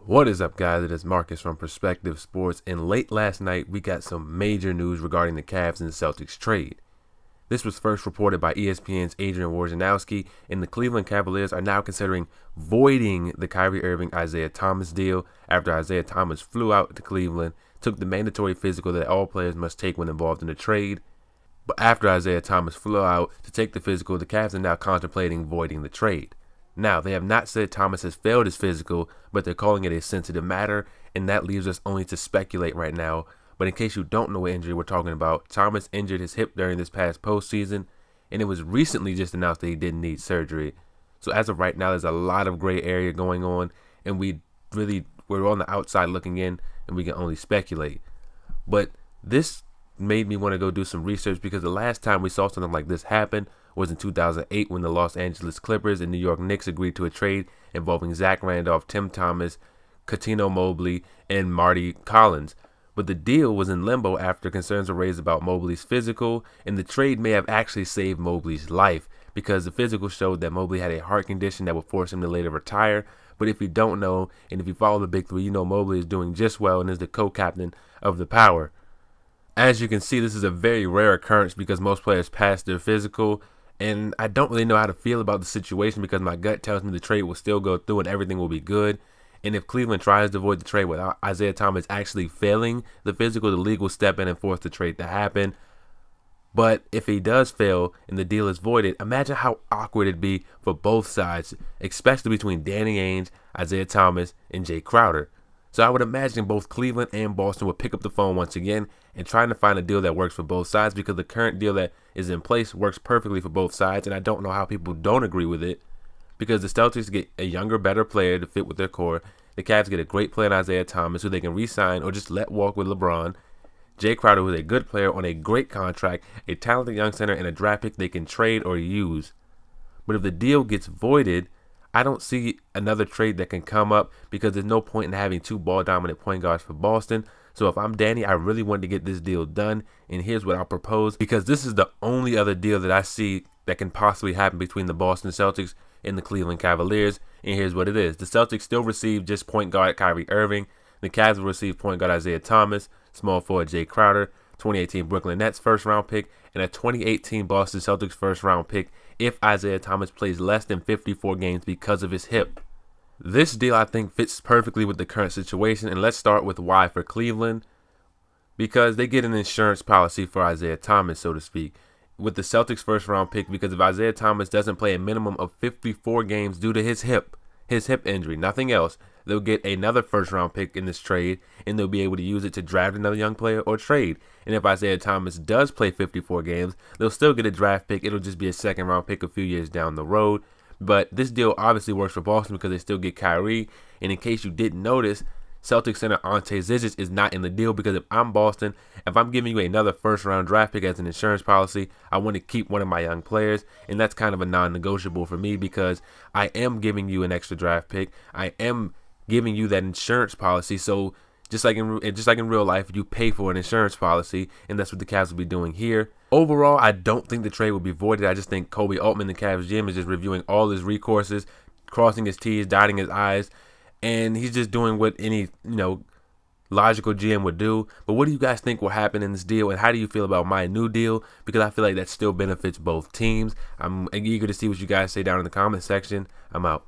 What is up, guys? It is Marcus from Perspective Sports, and late last night we got some major news regarding the Cavs and Celtics trade. This was first reported by ESPN's Adrian Wojnarowski, and the Cleveland Cavaliers are now considering voiding the Kyrie Irving Isaiah Thomas deal after Isaiah Thomas flew out to Cleveland, took the mandatory physical that all players must take when involved in a trade. But after Isaiah Thomas flew out to take the physical, the Cavs are now contemplating voiding the trade. Now, they have not said Thomas has failed his physical, but they're calling it a sensitive matter, and that leaves us only to speculate right now. But in case you don't know what injury we're talking about, Thomas injured his hip during this past postseason, and it was recently just announced that he didn't need surgery. So as of right now, there's a lot of gray area going on, and we're on the outside looking in, and we can only speculate. But this made me want to go do some research, because the last time we saw something like this happen was in 2008 when the Los Angeles Clippers and New York Knicks agreed to a trade involving Zach Randolph, Tim Thomas, Cuttino Mobley, and Marty Collins. But the deal was in limbo after concerns were raised about Mobley's physical, and the trade may have actually saved Mobley's life because the physical showed that Mobley had a heart condition that would force him to later retire. But if you don't know, and if you follow the Big Three, you know Mobley is doing just well and is the co-captain of the Power. As you can see, this is a very rare occurrence because most players pass their physical, and I don't really know how to feel about the situation because my gut tells me the trade will still go through and everything will be good. And if Cleveland tries to avoid the trade without Isaiah Thomas actually failing the physical, the league will step in and force the trade to happen. But if he does fail and the deal is voided, imagine how awkward it'd be for both sides, especially between Danny Ainge, Isaiah Thomas, and Jay Crowder. So I would imagine both Cleveland and Boston would pick up the phone once again and trying to find a deal that works for both sides, because the current deal that is in place works perfectly for both sides, and I don't know how people don't agree with it, because the Celtics get a younger, better player to fit with their core. The Cavs get a great player in Isaiah Thomas who they can re-sign or just let walk with LeBron. Jay Crowder, who is a good player on a great contract, a talented young center, and a draft pick they can trade or use. But if the deal gets voided, I don't see another trade that can come up because there's no point in having two ball-dominant point guards for Boston. So if I'm Danny, I really want to get this deal done, and here's what I'll propose, because this is the only other deal that I see that can possibly happen between the Boston Celtics and the Cleveland Cavaliers, and here's what it is. The Celtics still receive just point guard KYRIE IRVING. The Cavs will receive point guard Isaiah Thomas, small forward Jay Crowder, 2018 Brooklyn Nets first-round pick, and a 2018 Boston Celtics first-round pick if Isaiah Thomas plays less than 54 games because of his hip. This deal, I think, fits perfectly with the current situation, and let's start with why for Cleveland. Because they get an insurance policy for Isaiah Thomas, so to speak, with the Celtics first-round pick, because if Isaiah Thomas doesn't play a minimum of 54 games due to his hip injury, nothing else, they'll get another first-round pick in this trade, and they'll be able to use it to draft another young player or trade. And if Isaiah Thomas does play 54 games, they'll still get a draft pick. It'll just be a second-round pick a few years down the road. But this deal obviously works for Boston because they still get Kyrie. And in case you didn't notice, Celtics center Ante Zizic is not in the deal, because if I'm Boston, if I'm giving you another first-round draft pick as an insurance policy, I want to keep one of my young players, and that's kind of a non-negotiable for me, because I am giving you an extra draft pick. I am giving you that insurance policy. So just like in real life, you pay for an insurance policy, and that's what the Cavs will be doing here. Overall, I don't think the trade will be voided. I just think Koby Altman, the Cavs GM, is just reviewing all his recourses, crossing his T's, dotting his I's, and he's just doing what any logical GM would do. But what do you guys think will happen in this deal, and how do you feel about my new deal? Because I feel like that still benefits both teams. I'm eager to see what you guys say down in the comment section. I'm out.